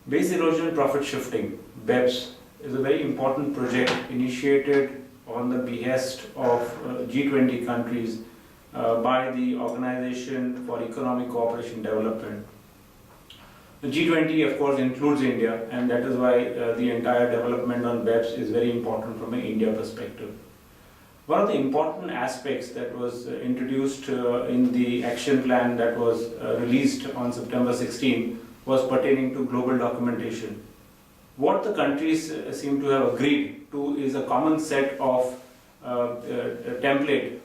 Base erosion profit shifting, BEPS, is a very important project initiated on the behest of G20 countries by the Organization for Economic Cooperation and Development. The G20 of course includes India, and that is why the entire development on BEPS is very important from an India perspective. One of the important aspects that was introduced in the action plan that was released on September 16 was pertaining to global documentation. What the countries seem to have agreed to is a common set of template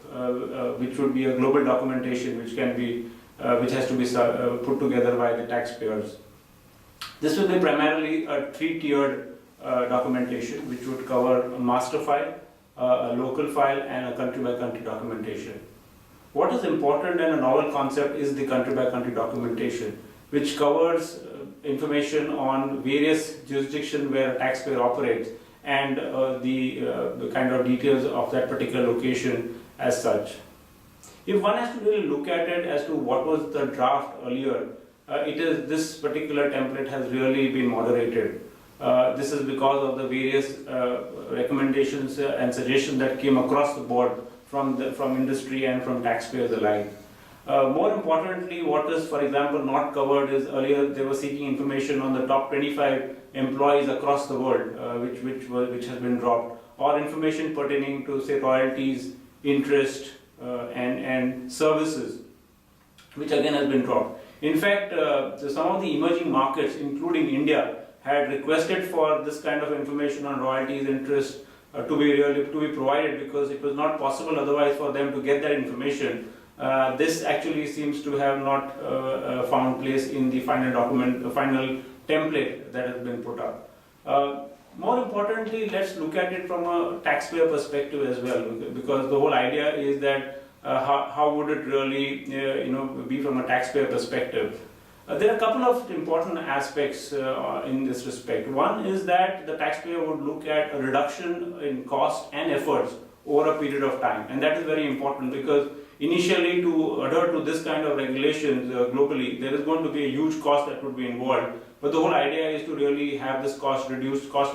which would be a global documentation which has to be put together by the taxpayers. This will be primarily a three-tiered documentation which would cover a master file, a local file and a country-by-country documentation. What is important and a novel concept is the country-by-country documentation, which covers information on various jurisdictions where a taxpayer operates and the kind of details of that particular location as such. If one has to really look at it as to what was the draft earlier, this particular template has really been moderated. This is because of the various recommendations and suggestions that came across the board from industry and from taxpayers alike. More importantly, what is, for example, not covered is earlier they were seeking information on the top 25 employees across the world, which has been dropped, or information pertaining to, say, royalties, interest, and services, which again has been dropped. In fact, some of the emerging markets, including India, had requested for this kind of information on royalties, interest to be provided, because it was not possible otherwise for them to get that information. This actually seems to have not found place in the final document, the final template that has been put up. More importantly, let's look at it from a taxpayer perspective as well, because the whole idea is that how would it really be from a taxpayer perspective. There are a couple of important aspects in this respect. One is that the taxpayer would look at a reduction in cost and efforts over a period of time, and that is very important because initially to adhere to this kind of regulations globally, there is going to be a huge cost that would be involved, but the whole idea is to really have this cost and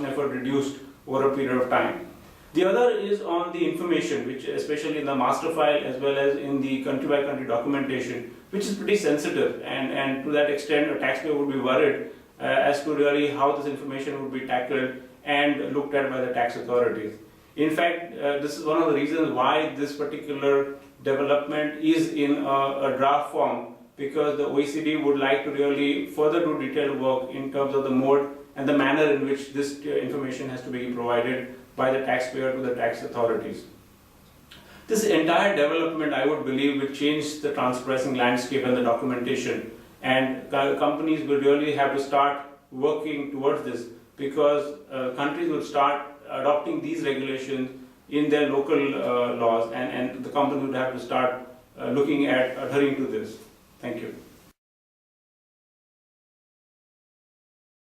effort reduced over a period of time. The other is on the information, which especially in the master file as well as in the country-by-country documentation, which is pretty sensitive, and to that extent a taxpayer would be worried as to really how this information would be tackled and looked at by the tax authorities. In fact, this is one of the reasons why this particular development is in a draft form, because the OECD would like to really further do detailed work in terms of the mode and the manner in which this information has to be provided by the taxpayer to the tax authorities. This entire development, I would believe, will change the transparency landscape and the documentation, and companies will really have to start working towards this, because countries will start adopting these regulations in their local laws, and the company would have to start looking at adhering to this. Thank you.